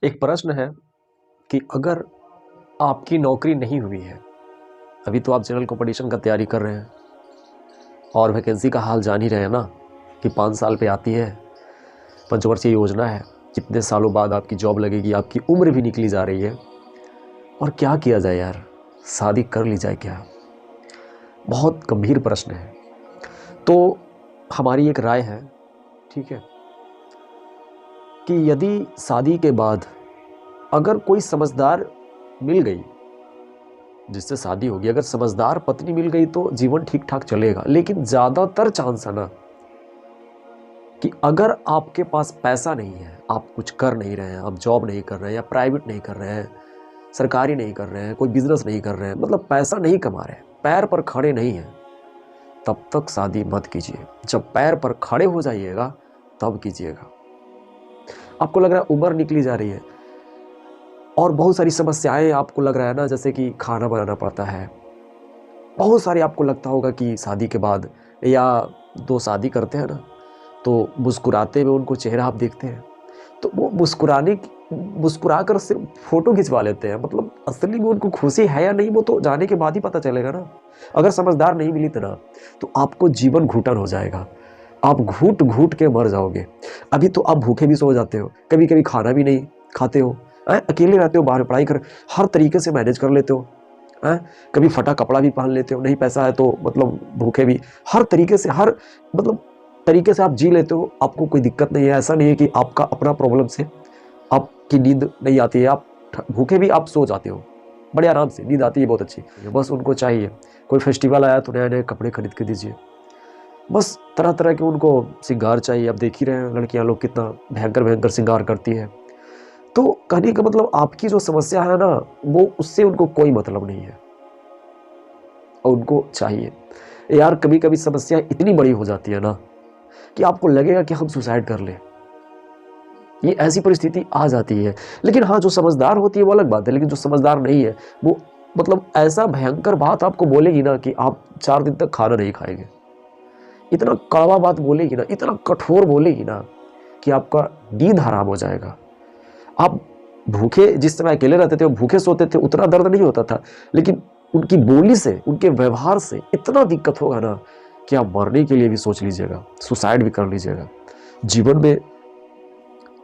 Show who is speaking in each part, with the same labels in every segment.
Speaker 1: एक प्रश्न है कि अगर आपकी नौकरी नहीं हुई है, अभी तो आप जनरल कॉम्पिटिशन का तैयारी कर रहे हैं और वैकेंसी का हाल जान ही रहे हैं ना कि 5 साल पे आती है, पंचवर्षीय योजना है, कितने सालों बाद आपकी जॉब लगेगी, आपकी उम्र भी निकली जा रही है। और क्या किया जाए यार, शादी कर ली जाए क्या? बहुत गंभीर प्रश्न है। तो हमारी एक राय है, ठीक है, कि यदि शादी के बाद अगर कोई समझदार मिल गई जिससे शादी होगी, अगर समझदार पत्नी मिल गई तो जीवन ठीक ठाक चलेगा। लेकिन ज़्यादातर चांस है ना कि अगर आपके पास पैसा नहीं है, आप कुछ कर नहीं रहे हैं, आप जॉब नहीं कर रहे हैं या प्राइवेट नहीं कर रहे हैं, सरकारी नहीं कर रहे हैं, कोई बिजनेस नहीं कर रहे हैं, मतलब पैसा नहीं कमा रहे हैं, पैर पर खड़े नहीं हैं, तब तक शादी मत कीजिए। जब पैर पर खड़े हो जाइएगा तब कीजिएगा। आपको लग रहा है उम्र निकली जा रही है और बहुत सारी समस्याएं आपको लग रहा है ना, जैसे कि खाना बनाना पड़ता है, बहुत सारे आपको लगता होगा कि शादी के बाद या दो शादी करते हैं ना तो मुस्कुराते हुए उनको चेहरा आप देखते हैं तो वो मुस्कुरा कर सिर्फ फोटो खिंचवा लेते हैं, मतलब असली में उनको खुशी है या नहीं वो तो जाने के बाद ही पता चलेगा ना। अगर समझदार नहीं मिली तो आपको जीवन घुटन हो जाएगा, आप घूट घूट के मर जाओगे। अभी तो आप भूखे भी सो जाते हो, कभी कभी खाना भी नहीं खाते हो, अकेले रहते हो, बाहर पढ़ाई कर हर तरीके से मैनेज कर लेते हो, कभी फटा कपड़ा भी पहन लेते हो, नहीं पैसा है तो मतलब भूखे भी हर तरीके से, हर मतलब तरीके से आप जी लेते हो, आपको कोई दिक्कत नहीं है। ऐसा नहीं है कि आपका अपना प्रॉब्लम से आपकी नींद नहीं आती है, आप भूखे भी आप सो जाते हो, बड़े आराम से नींद आती है, बहुत अच्छी। बस उनको चाहिए कोई फेस्टिवल आया तो नए नए कपड़े खरीद के दीजिए, बस तरह तरह के उनको श्रृंगार चाहिए। अब देख ही रहे हैं लड़कियां लोग कितना भयंकर भयंकर श्रृंगार करती है। तो कहने का मतलब आपकी जो समस्या है ना वो उससे उनको कोई मतलब नहीं है और उनको चाहिए। यार कभी कभी समस्या इतनी बड़ी हो जाती है ना कि आपको लगेगा कि हम सुसाइड कर लें, ये ऐसी परिस्थिति आ जाती है। लेकिन हाँ, जो समझदार होती है वो अलग बात है, लेकिन जो समझदार नहीं है वो मतलब ऐसा भयंकर बात आपको बोलेगी ना कि आप 4 दिन तक खाना नहीं खाएंगे, इतना कड़वा बात बोलेगी ना, इतना कठोर बोलेगी ना कि आपका नींद हराम हो जाएगा। आप भूखे जिस समय अकेले रहते थे, भूखे सोते थे, उतना दर्द नहीं होता था, लेकिन उनकी बोली से, उनके व्यवहार से इतना दिक्कत होगा ना कि आप मरने के लिए भी सोच लीजिएगा, सुसाइड भी कर लीजिएगा। जीवन में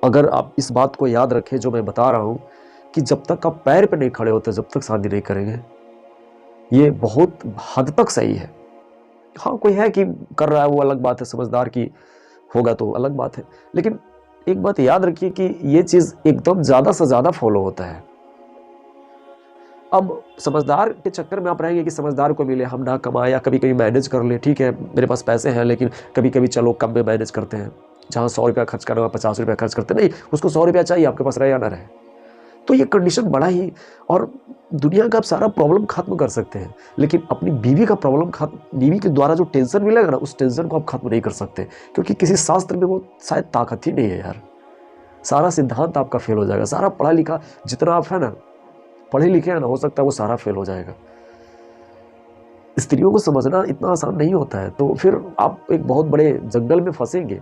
Speaker 1: अगर आप इस बात को याद रखें जो मैं बता रहा हूं कि जब तक आप पैर पे नहीं खड़े होते जब तक शादी नहीं करेंगे, ये बहुत हद तक सही है। हाँ, कोई है कि कर रहा है वो अलग बात है, समझदार की होगा तो अलग बात है, लेकिन एक बात याद रखिए कि ये चीज एकदम ज्यादा से ज्यादा फॉलो होता है। अब समझदार के चक्कर में आप रहेंगे कि समझदार को मिले, हम ना कमाए या कभी कभी मैनेज कर ले, ठीक है मेरे पास पैसे हैं लेकिन कभी कभी चलो कम में मैनेज करते हैं, जहाँ 100 रुपया खर्च करना 50 रुपया खर्च करते नहीं, उसको 100 रुपया चाहिए, आपके पास रहे या ना रहे। तो ये कंडीशन बड़ा ही, और दुनिया का आप सारा प्रॉब्लम खत्म कर सकते हैं लेकिन अपनी बीवी का प्रॉब्लम खत्म, बीवी के द्वारा जो टेंशन मिलेगा ना उस टेंशन को आप खत्म नहीं कर सकते, क्योंकि किसी शास्त्र में वो शायद ताकत ही नहीं है यार। सारा सिद्धांत आपका फेल हो जाएगा, सारा पढ़ा लिखा जितना आप है ना, पढ़े लिखे हैं ना, हो सकता है वो सारा फेल हो जाएगा। स्त्रियों को समझना इतना आसान नहीं होता है, तो फिर आप एक बहुत बड़े जंगल में फंसेंगे,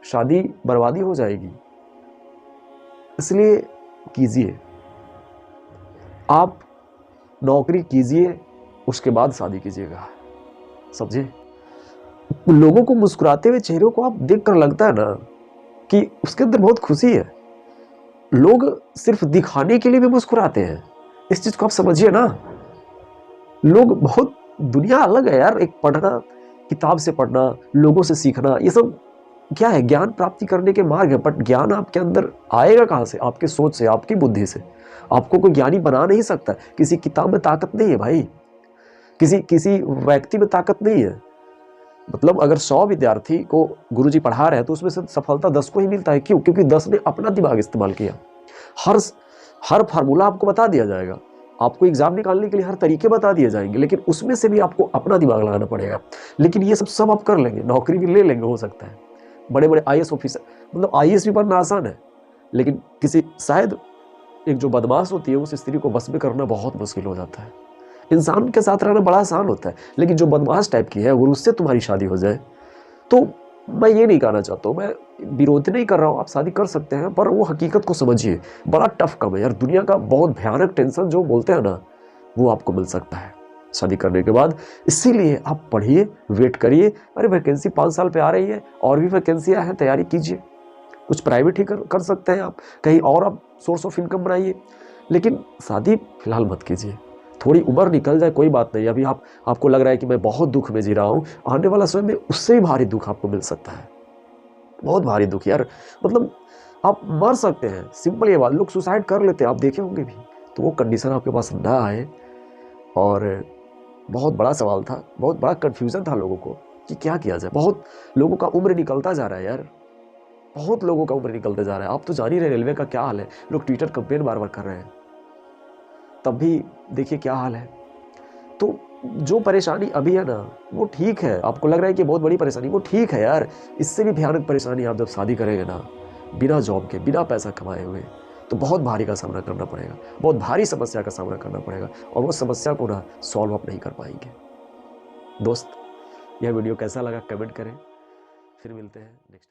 Speaker 1: शादी बर्बादी हो जाएगी। इसलिए कीजिए, आप नौकरी कीजिए उसके बाद शादी कीजिएगा, समझे। लोगों को मुस्कुराते हुए चेहरों को आप देखकर लगता है ना कि उसके अंदर बहुत खुशी है। लोग सिर्फ दिखाने के लिए भी मुस्कुराते हैं, इस चीज को आप समझिए ना। लोग बहुत, दुनिया अलग है यार, एक पढ़ना, किताब से पढ़ना, लोगों से सीखना, ये सब क्या है, ज्ञान प्राप्ति करने के मार्ग है, बट ज्ञान आपके अंदर आएगा कहाँ से? आपके सोच से, आपकी बुद्धि से। आपको कोई ज्ञानी बना नहीं सकता, किसी किताब में ताकत नहीं है भाई, किसी किसी व्यक्ति में ताकत नहीं है। मतलब अगर 100 विद्यार्थी को गुरुजी पढ़ा रहे हैं तो उसमें से सफलता 10 को ही मिलता है। क्यों? क्योंकि 10 ने अपना दिमाग इस्तेमाल किया। हर हर फार्मूला आपको बता दिया जाएगा, आपको एग्जाम निकालने के लिए हर तरीके बता दिए जाएंगे, लेकिन उसमें से भी आपको अपना दिमाग लगाना पड़ेगा। लेकिन ये सब आप कर लेंगे, नौकरी भी ले लेंगे, हो सकता है बड़े बड़े आईएएस ऑफिसर, मतलब आईएएस भी बनना आसान है, लेकिन किसी शायद एक जो बदमाश होती है उस स्त्री को बस में करना बहुत मुश्किल हो जाता है। इंसान के साथ रहना बड़ा आसान होता है, लेकिन जो बदमाश टाइप की है अगर उससे तुम्हारी शादी हो जाए तो मैं ये नहीं कहना चाहता हूँ, मैं विरोध नहीं कर रहा हूँ, आप शादी कर सकते हैं, पर वो हकीकत को समझिए। बड़ा टफ काम है यार, दुनिया का बहुत भयानक टेंशन जो बोलते हैं ना, वो आपको मिल सकता है शादी करने के बाद। इसीलिए आप पढ़िए, वेट करिए। अरे वैकेंसी 5 साल पे आ रही है, और भी वैकेंसियाँ हैं, तैयारी कीजिए। कुछ प्राइवेट ही कर सकते हैं आप, कहीं और आप सोर्स ऑफ इनकम बनाइए, लेकिन शादी फिलहाल मत कीजिए। थोड़ी उम्र निकल जाए कोई बात नहीं। अभी आपको लग रहा है कि मैं बहुत दुख में जी रहा हूँ, आने वाला समय में उससे भी भारी दुख आपको मिल सकता है, बहुत भारी दुख यार। मतलब आप मर सकते हैं, सिंपल ये बात। लोग सुसाइड कर लेते हैं, आप देखे होंगे भी। तो वो कंडीशन आपके पास ना आए। और बहुत बड़ा सवाल था, बहुत बड़ा कन्फ्यूज़न था लोगों को कि क्या किया जाए। बहुत लोगों का उम्र निकलता जा रहा है यार, बहुत लोगों का उम्र निकलते जा रहा है। आप तो जान ही रहे रेलवे का क्या हाल है, लोग ट्विटर कंप्लेन बार बार कर रहे हैं, तब भी देखिए क्या हाल है। तो जो परेशानी अभी है ना, वो ठीक है। आपको लग रहा है कि बहुत बड़ी परेशानी, वो ठीक है यार। इससे भी भयानक परेशानी आप जब शादी करेंगे ना, बिना जॉब के, बिना पैसा कमाए हुए, तो बहुत भारी का सामना करना पड़ेगा, बहुत भारी समस्या का सामना करना पड़ेगा, और वो समस्या को ना सॉल्व आप नहीं कर पाएंगे। दोस्त, यह वीडियो कैसा लगा कमेंट करें। फिर मिलते हैं नेक्स्ट वीडियो।